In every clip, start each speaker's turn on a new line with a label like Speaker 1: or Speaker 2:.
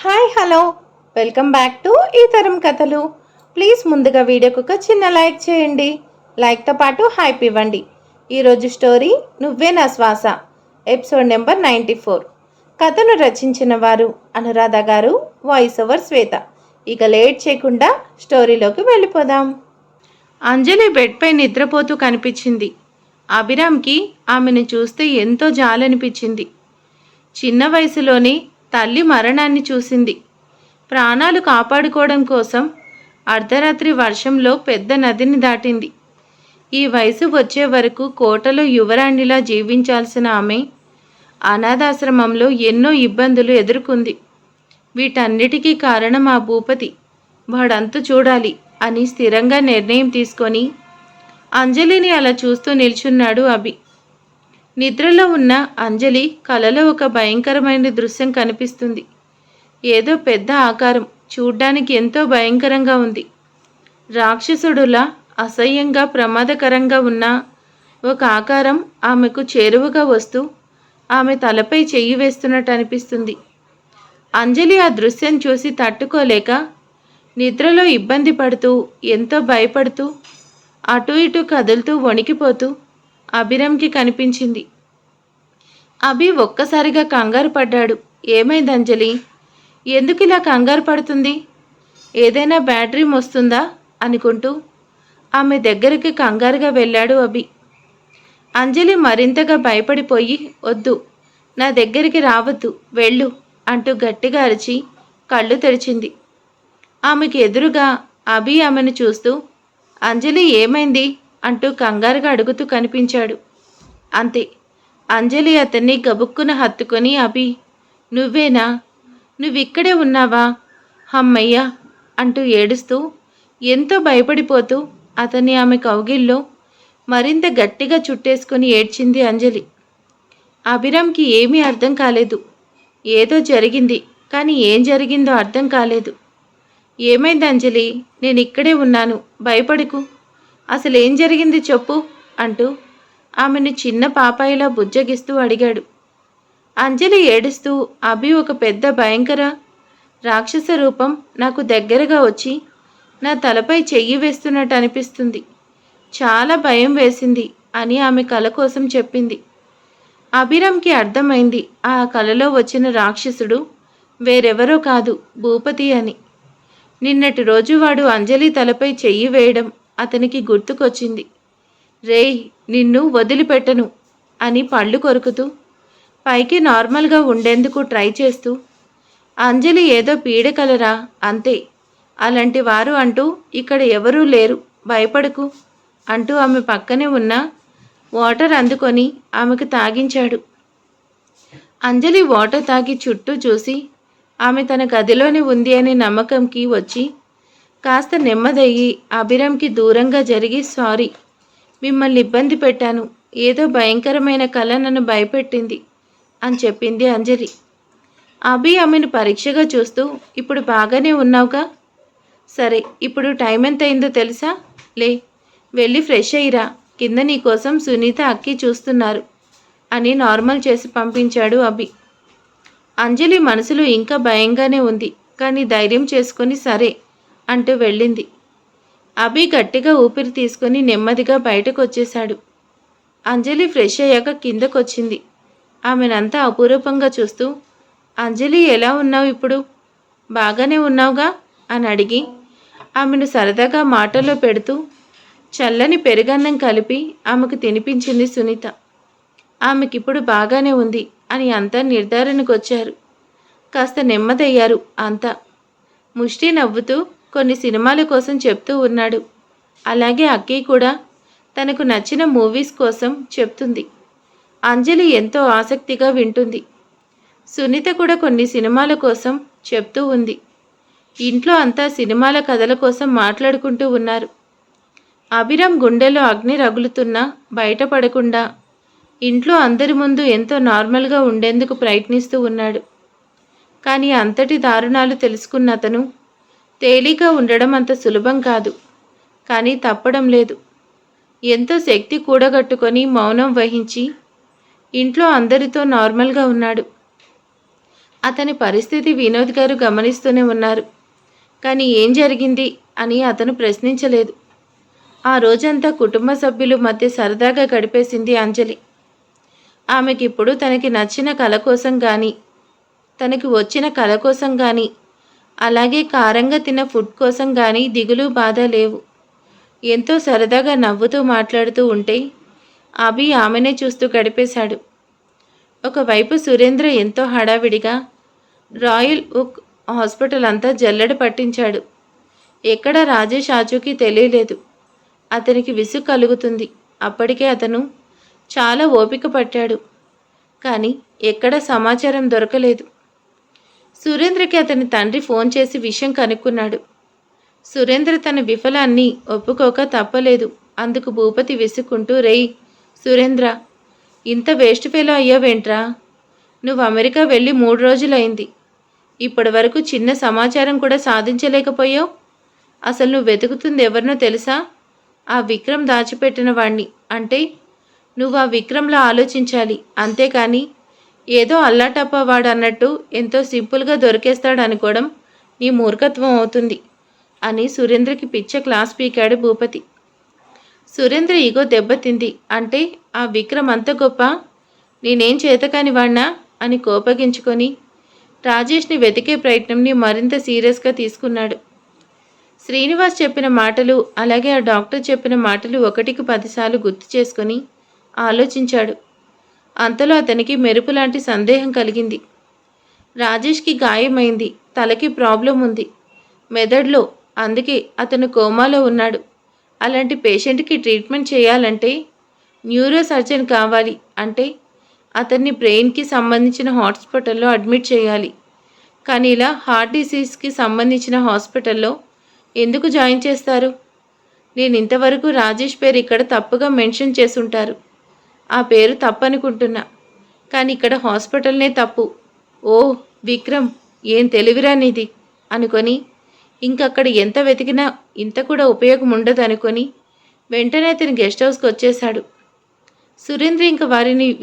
Speaker 1: Hi hello welcome back to ఈ తరం కథలు. ప్లీజ్ ముందుగా వీడియోకి ఒక చిన్న లైక్ చేయండి. లైక్తో పాటు హైప్ ఇవ్వండి. ఈరోజు స్టోరీ నువ్వే నా శ్వాస, ఎపిసోడ్ నెంబర్ 94. కథను రచించిన వారు అనురాధ గారు, వాయిస్ ఓవర్ శ్వేత. ఇక లేట్ చేయకుండా స్టోరీలోకి వెళ్ళిపోదాం. అంజలి బెడ్పై నిద్రపోతూ కనిపించింది. అభిరామ్కి ఆమెను చూస్తే ఎంతో జాలనిపించింది. చిన్న వయసులోనే తల్లి మరణాన్ని చూసింది. ప్రాణాలు కాపాడుకోవడం కోసం అర్ధరాత్రి వర్షంలో పెద్ద నదిని దాటింది. ఈ వయసు వచ్చే వరకు కోటలో యువరాణిలా జీవించాల్సిన ఆమె అనాథాశ్రమంలో ఎన్నో ఇబ్బందులు ఎదుర్కొంది. వీటన్నిటికీ కారణం ఆ భూపతి. వాడంతు చూడాలి అని స్థిరంగా నిర్ణయం తీసుకొని అంజలిని అలా చూస్తూ నిల్చున్నాడు అభి. నిద్రలో ఉన్న అంజలి కలలో ఒక భయంకరమైన దృశ్యం కనిపిస్తుంది. ఏదో పెద్ద ఆకారం చూడ్డానికి ఎంతో భయంకరంగా ఉంది. రాక్షసుడులా అసహ్యంగా ప్రమాదకరంగా ఉన్న ఒక ఆకారం ఆమెకు చేరువగా వస్తూ ఆమె తలపై చెయ్యి వేస్తున్నట్టు అనిపిస్తుంది. అంజలి ఆ దృశ్యం చూసి తట్టుకోలేక నిద్రలో ఇబ్బంది పడుతూ ఎంతో భయపడుతూ అటు ఇటు కదులుతూ వణికిపోతూ అభిరామ్కి కనిపించింది. అభి ఒక్కసారిగా కంగారు పడ్డాడు. ఏమైంది అంజలి? ఎందుకు ఇలా కంగారు పడుతుంది? ఏదైనా బ్యాడ్ డ్రీమ్ వస్తుందా అనుకుంటూ ఆమె దగ్గరికి కంగారుగా వెళ్ళాడు అభి. అంజలి మరింతగా భయపడిపోయి, వద్దు, నా దగ్గరికి రావద్దు, వెళ్ళు అంటూ గట్టిగా అరిచి కళ్ళు తెరిచింది. ఆమెకు ఎదురుగా అభి ఆమెను చూస్తూ, అంజలి ఏమైంది అంటూ కంగారుగా అడుగుతూ కనిపించాడు. అంతే, అంజలి అతన్ని గబుక్కున హత్తుకొని, అభి నువ్వేనా? నువ్విక్కడే ఉన్నావా? అమ్మయ్యా అంటూ ఏడుస్తూ ఎంతో భయపడిపోతూ అతన్ని ఆమె కౌగిల్లో మరింత గట్టిగా చుట్టేసుకొని ఏడ్చింది అంజలి. అభిరామ్కి ఏమీ అర్థం కాలేదు. ఏదో జరిగింది, కానీ ఏం జరిగిందో అర్థం కాలేదు. ఏమైంది అంజలి? నేను ఇక్కడే ఉన్నాను, భయపడకు. అసలేం జరిగింది చెప్పు అంటూ ఆమెను చిన్న పాపాయిలా బుజ్జగిస్తూ అడిగాడు. అంజలి ఏడుస్తూ, అభి ఒక పెద్ద భయంకర రాక్షస రూపం నాకు దగ్గరగా వచ్చి నా తలపై చెయ్యి వేస్తున్నట్టు అనిపిస్తుంది. చాలా భయం వేసింది అని ఆమె కల కోసం చెప్పింది. అభిరామ్కి అర్థమైంది ఆ కలలో వచ్చిన రాక్షసుడు వేరెవరో కాదు, భూపతి అని. నిన్నటి రోజు వాడు అంజలి తలపై చెయ్యి వేయడం అతనికి గుర్తుకొచ్చింది. రేయ్, నిన్ను వదిలిపెట్టను అని పళ్ళు కొరుకుతూ పైకి నార్మల్గా ఉండేందుకు ట్రై చేస్తూ, అంజలి ఏదో పీడకలరా అంతే, అలాంటి వారు అంటూ ఇక్కడ ఎవరూ లేరు, భయపడకు అంటూ ఆమె పక్కనే ఉన్న వాటర్ అందుకొని ఆమెకు తాగించాడు. అంజలి వాటర్ తాగి చుట్టూ చూసి ఆమె తన గదిలోనే ఉంది అనే నమ్మకంకి వచ్చి కాస్త నెమ్మదయ్యి అభిరామ్కి దూరంగా జరిగి, సారీ, మిమ్మల్ని ఇబ్బంది పెట్టాను, ఏదో భయంకరమైన కల నన్ను భయపెట్టింది అని చెప్పింది అంజలి. అభి ఆమెను పరీక్షగా చూస్తూ, ఇప్పుడు బాగానే ఉన్నావుగా? సరే, ఇప్పుడు టైం ఎంత అయిందో తెలుసా? లే, వెళ్ళి ఫ్రెష్ అయ్యిరా, కింద నీకోసం సునీత అక్కి చూస్తున్నారు అని నార్మల్ చేసి పంపించాడు అభి. అంజలి మనసులో ఇంకా భయంగానే ఉంది, కానీ ధైర్యం చేసుకొని సరే అంటూ వెళ్ళింది. అభి గట్టిగా ఊపిరి తీసుకొని నెమ్మదిగా బయటకు వచ్చేశాడు. అంజలి ఫ్రెష్ అయ్యాక కిందకొచ్చింది. ఆమెనంతా అపురూపంగా చూస్తూ, అంజలి ఎలా ఉన్నావు ఇప్పుడు? బాగానే ఉన్నావుగా అని అడిగి ఆమెను సరదాగా మాటల్లో పెడుతూ చల్లని పెరుగన్నం కలిపి ఆమెకు తినిపించింది సునీత. ఆమెకిప్పుడు బాగానే ఉంది అని అంతా నిర్ధారణకు వచ్చారు. కాస్త నెమ్మదయ్యారు అంతా. ముష్టి నవ్వుతూ కొన్ని సినిమాల కోసం చెప్తూ ఉన్నాడు. అలాగే అక్కీ కూడా తనకు నచ్చిన మూవీస్ కోసం చెప్తుంది. అంజలి ఎంతో ఆసక్తిగా వింటుంది. సునీత కూడా కొన్ని సినిమాల కోసం చెప్తూ ఉంది. ఇంట్లో అంతా సినిమాల కథల కోసం మాట్లాడుకుంటూ ఉన్నారు. అభిరామ్ గుండెలో అగ్ని రగులుతున్నా బయటపడకుండా ఇంట్లో అందరి ముందు ఎంతో నార్మల్గా ఉండేందుకు ప్రయత్నిస్తూ ఉన్నాడు. కానీ అంతటి దారుణాలు తెలుసుకున్న అతను తేలిక ఉండడం అంత సులభం కాదు. కానీ తప్పడం లేదు. ఎంతో శక్తి కూడగట్టుకొని మౌనం వహించి ఇంట్లో అందరితో నార్మల్గా ఉన్నాడు. అతని పరిస్థితి వినోద్ గారు గమనిస్తూనే ఉన్నారు. కానీ ఏం జరిగింది అని అతను ప్రశ్నించలేదు. ఆ రోజంతా కుటుంబ సభ్యుల మధ్య సరదాగా గడిపేసింది అంజలి. ఆమెకిప్పుడు తనకి నచ్చిన కళ కోసం కానీ, తనకి వచ్చిన కళ కోసం కానీ, అలాగే కారంగా తిన్న ఫుడ్ కోసం కానీ దిగులు బాధ లేవు. ఎంతో సరదాగా నవ్వుతూ మాట్లాడుతూ ఉంటే అభి ఆమెనే చూస్తూ గడిపేశాడు. ఒకవైపు సురేంద్ర ఎంతో హడావిడిగా రాయల్ ఉక్ హాస్పిటల్ అంతా జల్లెడ పట్టించాడు. ఎక్కడ రాజేష్ ఆచూకీ తెలియలేదు. అతనికి విసుగు కలుగుతుంది. అప్పటికే అతను చాలా ఓపిక పట్టాడు. కానీ ఎక్కడ సమాచారం దొరకలేదు. సురేంద్రకి అతని తండ్రి ఫోన్ చేసి విషయం కనుక్కున్నాడు. సురేంద్ర తన విఫలాన్ని ఒప్పుకోక తప్పలేదు. అందుకు భూపతి విసుక్కుంటూ, రేయ్ సురేంద్ర, ఇంత వేస్ట్ ఫెలో అయ్యావేంట్రా? నువ్వు అమెరికా వెళ్ళి 3 రోజులైంది. ఇప్పటి వరకు చిన్న సమాచారం కూడా సాధించలేకపోయావు. అసలు నువ్వు వెతుకుతుంది ఎవరినో తెలుసా? ఆ విక్రమ్ దాచిపెట్టిన వాణ్ణి. అంటే నువ్వు ఆ విక్రమ్లా ఆలోచించాలి. అంతేకాని ఏదో అల్లాటప్ప వాడు అన్నట్టు ఎంతో సింపుల్గా దొరికేస్తాడు అనుకోవడం నీ మూర్ఖత్వం అవుతుంది అని సురేంద్రకి పిచ్చ క్లాస్ పీకాడు భూపతి. సురేంద్ర ఈగో దెబ్బతింది. అంటే ఆ విక్రమ్ అంత గొప్ప, నేనేం చేతకాని వాణ్ణా అని కోపగించుకొని రాజేష్ని వెతికే ప్రయత్నంని మరింత సీరియస్గా తీసుకున్నాడు. శ్రీనివాస్ చెప్పిన మాటలు, అలాగే ఆ డాక్టర్ చెప్పిన మాటలు 1కి 10 సార్లు గుర్తు చేసుకొని ఆలోచించాడు. అంతలో అతనికి మెరుపు లాంటి సందేహం కలిగింది. రాజేష్కి గాయమైంది, తలకి ప్రాబ్లం ఉంది, మెదడులో. అందుకే అతను కోమాలో ఉన్నాడు. అలాంటి పేషెంట్కి ట్రీట్మెంట్ చేయాలంటే న్యూరో సర్జన్ కావాలి. అంటే అతన్ని బ్రెయిన్కి సంబంధించిన హాస్పిటల్లో అడ్మిట్ చేయాలి. కానీ ఇలా హార్ట్ డిసీజ్కి సంబంధించిన హాస్పిటల్లో ఎందుకు జాయిన్ చేస్తారు? నేను ఇంతవరకు రాజేష్ పేరు ఇక్కడ తప్పుగా మెన్షన్ చేసుంటారు. ఆ పేరు తప్పనుకుంటున్నా. కానీ ఇక్కడ హాస్పిటల్నే తప్పు. ఓ విక్రమ్, ఏం తెలివిరా నీది అనుకొని ఇంకక్కడ ఎంత వెతికినా ఇంత కూడా ఉపయోగం ఉండదు అనుకొని వెంటనే అతని గెస్ట్ హౌస్కి వచ్చేశాడు. సురేంద్ర ఇంక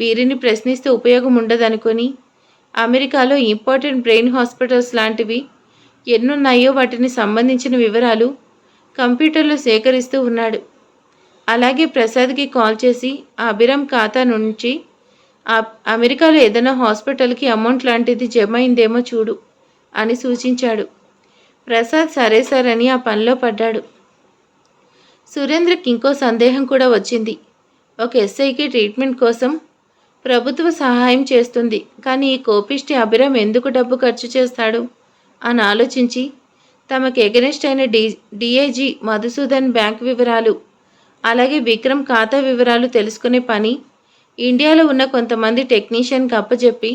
Speaker 1: వీరిని ప్రశ్నిస్తే ఉపయోగం ఉండదనుకొని అమెరికాలో ఇంపార్టెంట్ బ్రెయిన్ హాస్పిటల్స్ లాంటివి ఎన్నున్నాయో వాటిని సంబంధించిన వివరాలు కంప్యూటర్లో సేకరిస్తూ ఉన్నాడు. అలాగే ప్రసాద్కి కాల్ చేసి ఆ అభిరామ్ ఖాతా నుంచి అమెరికాలో ఏదైనా హాస్పిటల్కి అమౌంట్ లాంటిది జమ అయిందేమో చూడు అని సూచించాడు. ప్రసాద్ సరే సార్ అని ఆ పనిలో పడ్డాడు. సురేంద్రకి ఇంకో సందేహం కూడా వచ్చింది. ఒక ఎస్ఐకి ట్రీట్మెంట్ కోసం ప్రభుత్వ సహాయం చేస్తుంది. కానీ ఈ కోపిష్టి అభిరామ్ ఎందుకు డబ్బు ఖర్చు చేస్తాడు అని ఆలోచించి తమకు ఎగనెస్ట్ అయిన డిఐజీ మధుసూదన్ బ్యాంక్ వివరాలు, అలాగే విక్రమ్ ఖాతా వివరాలు తెలుసుకునే పని ఇండియాలో ఉన్న కొంతమంది టెక్నీషియన్కి అప్పచెప్పి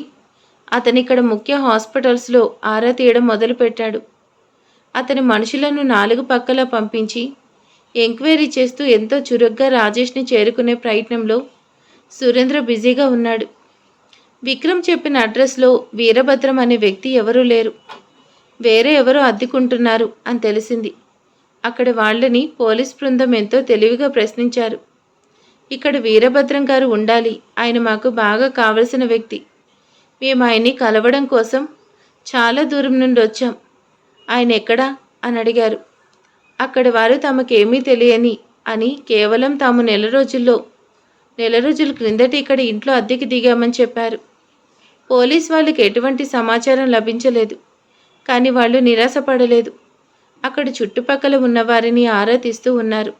Speaker 1: అతనిక్కడ ముఖ్య హాస్పిటల్స్లో ఆరా తీయడం మొదలుపెట్టాడు. అతని మనుషులను 4 పక్కలా పంపించి ఎంక్వైరీ చేస్తూ ఎంతో చురుగ్గా రాజేష్ని చేరుకునే ప్రయత్నంలో సురేంద్ర బిజీగా ఉన్నాడు. విక్రమ్ చెప్పిన అడ్రస్లో వీరభద్రం అనే వ్యక్తి ఎవరూ లేరు. వేరే ఎవరో అద్దెకుంటున్నారు అని తెలిసింది. అక్కడ వాళ్ళని పోలీస్ బృందం ఎంతో తెలివిగా ప్రశ్నించారు. ఇక్కడ వీరభద్రం గారు ఉండాలి, ఆయన మాకు బాగా కావలసిన వ్యక్తి. మేము ఆయన్ని కలవడం కోసం చాలా దూరం నుండి వచ్చాం. ఆయన ఎక్కడా అని అడిగారు. అక్కడి వారు తమకేమీ తెలియని అని కేవలం తాము నెల రోజుల క్రిందట ఇక్కడ ఇంట్లో అద్దెకి దిగామని చెప్పారు. పోలీస్ వాళ్ళకి ఎటువంటి సమాచారం లభించలేదు. కానీ వాళ్ళు నిరాశపడలేదు. అక్కడ చుట్టుపక్కల ఉన్నవారిని ఆరా తీస్తూ ఉన్నారు.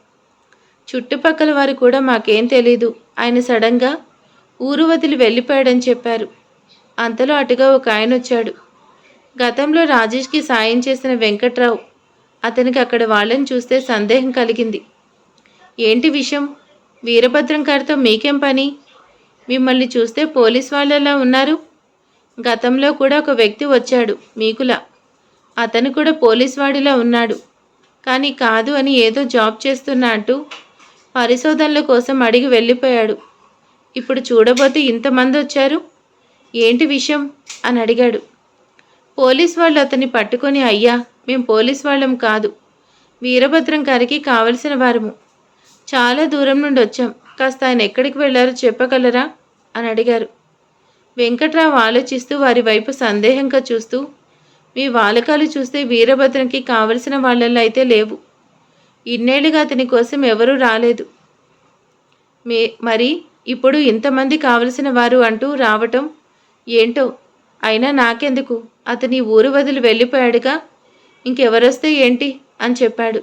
Speaker 1: చుట్టుపక్కల వారు కూడా మాకేం తెలీదు, ఆయన సడన్గా ఊరు వదిలి వెళ్ళిపోయాడని చెప్పారు. అంతలో అటుగా ఒక ఆయన వచ్చాడు. గతంలో రాజేష్కి సాయం చేసిన వెంకట్రావు. అతనికి అక్కడ వాళ్ళని చూస్తే సందేహం కలిగింది. ఏంటి విషయం? వీరభద్రం గారితో మీకేం పని? మిమ్మల్ని చూస్తే పోలీస్ వాళ్ళలా ఉన్నారు. గతంలో కూడా ఒక వ్యక్తి వచ్చాడు మీకులా. అతను కూడా పోలీస్ వాడిలా ఉన్నాడు. కానీ కాదు అని ఏదో జాబ్ చేస్తున్నా అంటూ పరిశోధనల కోసం అడిగి వెళ్ళిపోయాడు. ఇప్పుడు చూడబోతే ఇంతమంది వచ్చారు. ఏంటి విషయం అని అడిగాడు. పోలీస్ వాళ్ళు అతన్ని పట్టుకొని, అయ్యా మేము పోలీస్ వాళ్ళం కాదు, వీరభద్రం గారికి కావలసిన వారము. చాలా దూరం నుండి వచ్చాం. కాస్త ఆయన ఎక్కడికి వెళ్ళారో చెప్పగలరా అని అడిగారు. వెంకట్రావు ఆలోచిస్తూ వారి వైపు సందేహంగా చూస్తూ, మీ వాలకాలు చూస్తే వీరభద్రంకి కావలసిన వాళ్ళల్లో అయితే లేవు. ఇన్నేళ్లుగా అతని కోసం ఎవరూ రాలేదు. మరి ఇప్పుడు ఇంతమంది కావలసిన వారు అంటూ రావటం ఏంటో. అయినా నాకెందుకు, అతని ఊరు వదిలి వెళ్ళిపోయాడుగా, ఇంకెవరొస్తే ఏంటి అని చెప్పాడు.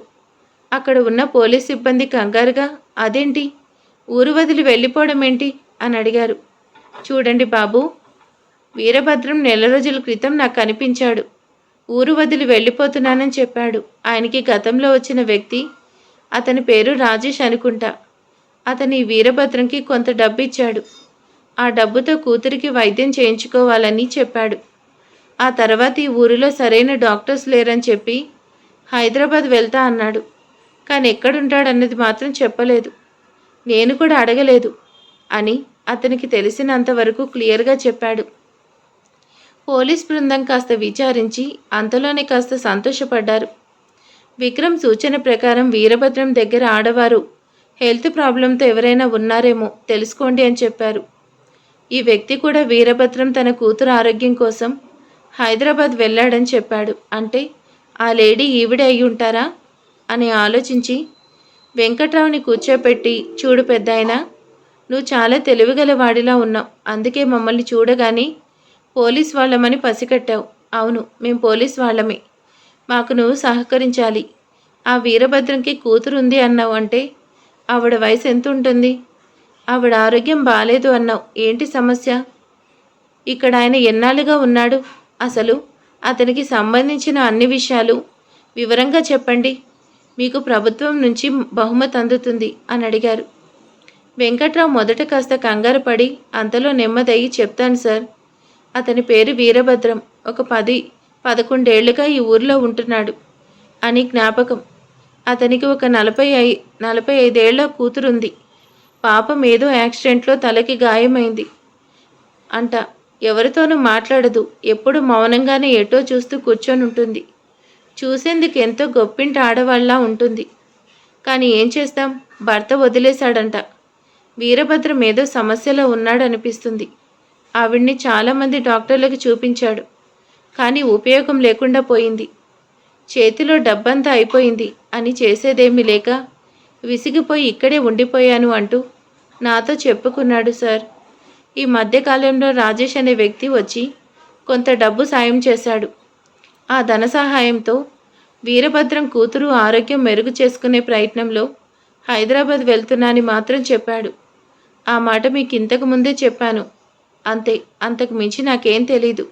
Speaker 1: అక్కడ ఉన్న పోలీస్ సిబ్బంది కంగారుగా, అదేంటి, ఊరు వదిలి వెళ్ళిపోవడం ఏంటి అని అడిగారు. చూడండి బాబు, వీరభద్రం నెల రోజుల క్రితం నాకు కనిపించాడు. ఊరు వదిలి వెళ్ళిపోతున్నానని చెప్పాడు. ఆయనకి గతంలో వచ్చిన వ్యక్తి, అతని పేరు రాజేష్ అనుకుంటా, అతని వీరభద్రంకి కొంత డబ్బు ఇచ్చాడు. ఆ డబ్బుతో కూతురికి వైద్యం చేయించుకోవాలని చెప్పాడు. ఆ తర్వాత ఈ ఊరిలో సరైన డాక్టర్స్ లేరని చెప్పి హైదరాబాద్ వెళ్తా అన్నాడు. కానీ ఎక్కడుంటాడన్నది మాత్రం చెప్పలేదు. నేను కూడా అడగలేదు అని అతనికి తెలిసినంతవరకు క్లియర్గా చెప్పాడు. పోలీస్ బృందం కాస్త విచారించి అంతలోనే కాస్త సంతోషపడ్డారు. విక్రమ్ సూచన ప్రకారం వీరభద్రం దగ్గర ఆడవారు హెల్త్ ప్రాబ్లంతో ఎవరైనా ఉన్నారేమో తెలుసుకోండి అని చెప్పారు. ఈ వ్యక్తి కూడా వీరభద్రం తన కూతురు ఆరోగ్యం కోసం హైదరాబాద్ వెళ్ళాడని చెప్పాడు. అంటే ఆ లేడీ ఈవిడే అయి ఉంటారా అని ఆలోచించి వెంకట్రావుని కూర్చోపెట్టి, చూడు పెద్దాయనా, నువ్వు చాలా తెలివిగల వాడిలా ఉన్నావు. అందుకే మమ్మల్ని చూడగానే పోలీస్ వాళ్ళమని పసిగట్టావు. అవును, మేం పోలీస్ వాళ్ళమే. మాకు నువ్వు సహకరించాలి. ఆ వీరభద్రంకి కూతురు ఉంది అన్నావు, అంటే ఆవిడ వయసు ఎంత ఉంటుంది? ఆవిడ ఆరోగ్యం బాలేదు అన్నావు. ఏంటి సమస్య? ఇక్కడ ఆయన ఎన్నాళ్ళుగా ఉన్నాడు? అసలు అతనికి సంబంధించిన అన్ని విషయాలు వివరంగా చెప్పండి. మీకు ప్రభుత్వం నుంచి బహుమతి అందుతుంది అని అడిగారు. వెంకట్రావు మొదట కాస్త కంగారు పడి అంతలో నెమ్మదయ్యి, చెప్తాను సార్. అతని పేరు వీరభద్రం. ఒక 10-11 ఏళ్లుగా ఈ ఊరిలో ఉంటున్నాడు అని జ్ఞాపకం. అతనికి ఒక 45 ఏళ్ల కూతురుంది. పాపం ఏదో యాక్సిడెంట్లో తలకి గాయమైంది అంట. ఎవరితోనూ మాట్లాడదు. ఎప్పుడు మౌనంగానే ఎటో చూస్తూ కూర్చొని ఉంటుంది. చూసేందుకు ఎంతో గొప్పింటి ఆడవాళ్ళలా ఉంటుంది. కానీ ఏం చేస్తాం, భర్త వదిలేశాడంట. వీరభద్రం ఏదో సమస్యలో ఉన్నాడనిపిస్తుంది. ఆవిడ్ని చాలామంది డాక్టర్లకు చూపించాడు. కానీ ఉపయోగం లేకుండా పోయింది. చేతిలో డబ్బంతా అయిపోయింది అని చేసేదేమీ లేక విసిగిపోయి ఇక్కడే ఉండిపోయాను అంటూ నాతో చెప్పుకున్నాడు సార్. ఈ మధ్యకాలంలో రాజేష్ అనే వ్యక్తి వచ్చి కొంత డబ్బు సాయం చేశాడు. ఆ ధన సహాయంతో వీరభద్రం కూతురు ఆరోగ్యం మెరుగు చేసుకునే ప్రయత్నంలో హైదరాబాద్ వెళ్తున్నానని మాత్రం చెప్పాడు. ఆ మాట మీకు ఇంతకు ముందే చెప్పాను. అంతే, అంతకు మించి నాకేం తెలీదు.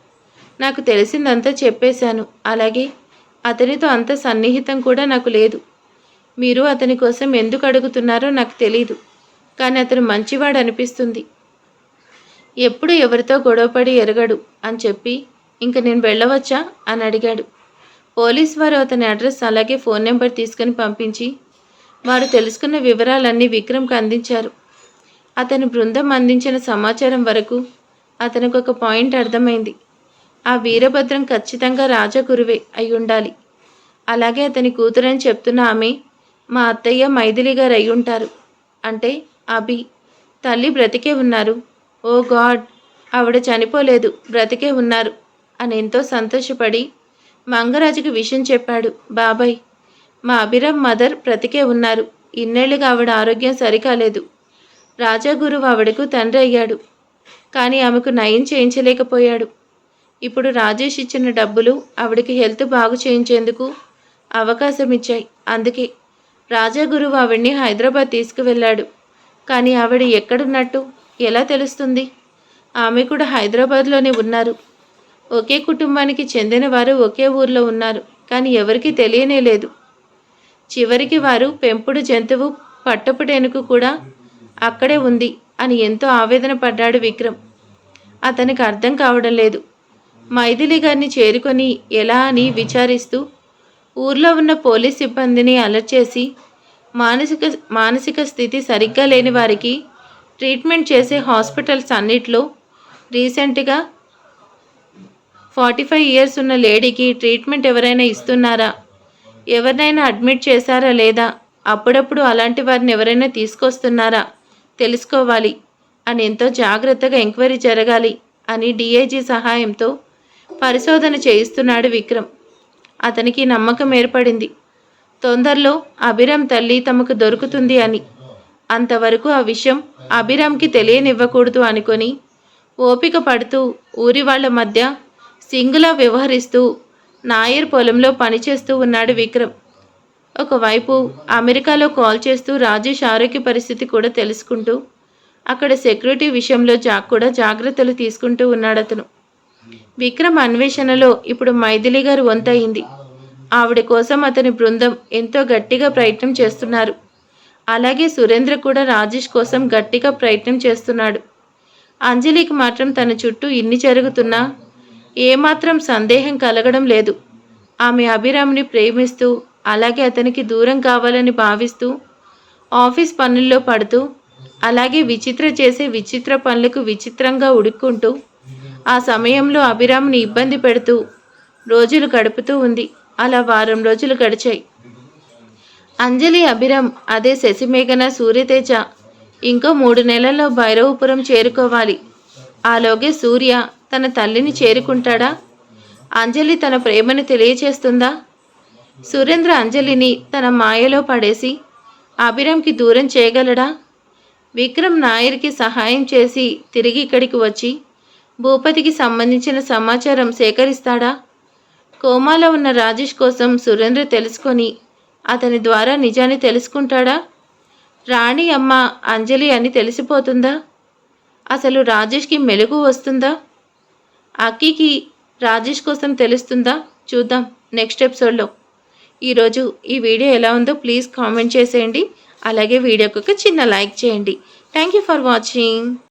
Speaker 1: నాకు తెలిసిందంతా చెప్పేశాను. అలాగే అతనితో అంత సన్నిహితం కూడా నాకు లేదు. మీరు అతని కోసం ఎందుకు అడుగుతున్నారో నాకు తెలీదు. కానీ అతను మంచివాడు అనిపిస్తుంది. ఎప్పుడు ఎవరితో గొడవపడి ఎరగడు అని చెప్పి, ఇంక నేను వెళ్ళవచ్చా అని అడిగాడు. పోలీస్ వారు అతని అడ్రస్ అలాగే ఫోన్ నెంబర్ తీసుకుని పంపించి వారు తెలుసుకున్న వివరాలన్నీ విక్రమ్కి అందించారు. అతని బృందం అందించిన సమాచారం వరకు అతనికి ఒక పాయింట్ అర్థమైంది. ఆ వీరభద్రం ఖచ్చితంగా రాజగురువే అయి ఉండాలి. అలాగే అతని కూతురని చెప్తున్న ఆమె మా అత్తయ్య మైథిలి గారు అయి ఉంటారు. అంటే అభి తల్లి బ్రతికే ఉన్నారు. ఓ గాడ్, ఆవిడ చనిపోలేదు, బ్రతికే ఉన్నారు అని ఎంతో సంతోషపడి మంగరాజుకి విషయం చెప్పాడు. బాబాయ్, మా అభిరామ్ మదర్ బ్రతికే ఉన్నారు. ఇన్నేళ్లుగా ఆవిడ ఆరోగ్యం సరికాలేదు. రాజాగురువు ఆవిడకు తండ్రి అయ్యాడు. కానీ ఆమెకు నయం చేయించలేకపోయాడు. ఇప్పుడు రాజేష్ ఇచ్చిన డబ్బులు ఆవిడకి హెల్త్ బాగు చేయించేందుకు అవకాశం ఇచ్చాయి. అందుకే రాజాగురువు ఆవిడ్ని హైదరాబాద్ తీసుకువెళ్ళాడు. కానీ ఆవిడ ఎక్కడున్నట్టు ఎలా తెలుస్తుంది? ఆమె కూడా హైదరాబాద్లోనే ఉన్నారు. ఒకే కుటుంబానికి చెందిన వారు ఒకే ఊర్లో ఉన్నారు. కానీ ఎవరికీ తెలియనే లేదు. చివరికి వారు పెంపుడు జంతువు పట్టపుటేనుకు కూడా అక్కడే ఉంది అని ఎంతో ఆవేదన పడ్డాడు విక్రమ్. అతనికి అర్థం కావడం లేదు. మైథిలి గారిని చేరుకొని ఎలా అని విచారిస్తూ ఊర్లో ఉన్న పోలీస్ సిబ్బందిని అలర్ట్ చేసి మానసిక స్థితి సరిగ్గా లేని వారికి ట్రీట్మెంట్ చేసే హాస్పిటల్స్ అన్నిట్లో రీసెంట్గా 45 ఇయర్స్ ఉన్న లేడీకి ట్రీట్మెంట్ ఎవరైనా ఇస్తున్నారా, ఎవరినైనా అడ్మిట్ చేశారా లేదా, అప్పుడప్పుడు అలాంటి వారిని ఎవరైనా తీసుకొస్తున్నారా తెలుసుకోవాలి అని ఎంతో జాగ్రత్తగా ఎంక్వైరీ జరగాలి అని డిఐజీ సహాయంతో పరిశోధన చేయిస్తున్నాడు విక్రమ్. అతనికి నమ్మకం ఏర్పడింది. తొందరలో అభిరామ్ తల్లి తమకు దొరుకుతుంది అని. అంతవరకు ఆ విషయం అభిరామ్కి తెలియనివ్వకూడదు అనుకొని ఓపిక పడుతూ ఊరి వాళ్ల మధ్య సింగులా వ్యవహరిస్తూ నాయర్ పొలంలో పనిచేస్తూ ఉన్నాడు విక్రమ్. ఒకవైపు అమెరికాలో కాల్ చేస్తూ రాజేష్ ఆరోగ్య పరిస్థితి కూడా తెలుసుకుంటూ అక్కడ సెక్యూరిటీ విషయంలో కూడా జాగ్రత్తలు తీసుకుంటూ ఉన్నాడు అతను. విక్రమ్ అన్వేషణలో ఇప్పుడు మైథిలి గారు వంతయింది. ఆవిడ కోసం అతని బృందం ఎంతో గట్టిగా ప్రయత్నం చేస్తున్నారు. అలాగే సురేంద్ర కూడా రాజేష్ కోసం గట్టిగా ప్రయత్నం చేస్తున్నాడు. అంజలికి మాత్రం తన చుట్టూ ఇన్ని జరుగుతున్నా ఏమాత్రం సందేహం కలగడం లేదు. ఆమె అభిరామ్ని ప్రేమిస్తూ అలాగే అతనికి దూరం కావాలని భావిస్తూ ఆఫీస్ పనుల్లో పడుతూ అలాగే విచిత్ర పనులకు విచిత్రంగా ఉడుక్కుంటూ ఆ సమయంలో అభిరామ్ని ఇబ్బంది పెడుతూ రోజులు గడుపుతూ ఉంది. అలా వారం రోజులు గడిచాయి. అంజలి, అభిరామ్, అదే శశిమేఘన, సూర్యతేజ ఇంకో 3 నెలల్లో భైరవపురం చేరుకోవాలి. ఆలోగే సూర్య తన తల్లిని చేరుకుంటాడా? అంజలి తన ప్రేమను తెలియచేస్తుందా? సురేంద్ర అంజలిని తన మాయలో పడేసి అభిరామ్కి దూరం చేయగలడా? విక్రమ్ నాయర్కి సహాయం చేసి తిరిగి ఇక్కడికి వచ్చి భూపతికి సంబంధించిన సమాచారం సేకరిస్తాడా? కోమాలో ఉన్న రాజేష్ కోసం సురేంద్ర తెలుసుకొని అతని ద్వారా నిజాన్ని తెలుసుకుంటాడా? రాణి అమ్మ అంజలి అని తెలిసిపోతుందా? అసలు రాజేష్కి మెలుగు వస్తుందా? అక్కికి రాజేష్ కోసం తెలుస్తుందా? చూద్దాం నెక్స్ట్ ఎపిసోడ్లో. ఈరోజు ఈ వీడియో ఎలా ఉందో ప్లీజ్ కామెంట్ చేసేయండి. అలాగే వీడియోకి ఒక చిన్న లైక్ చేయండి. Thank you for watching.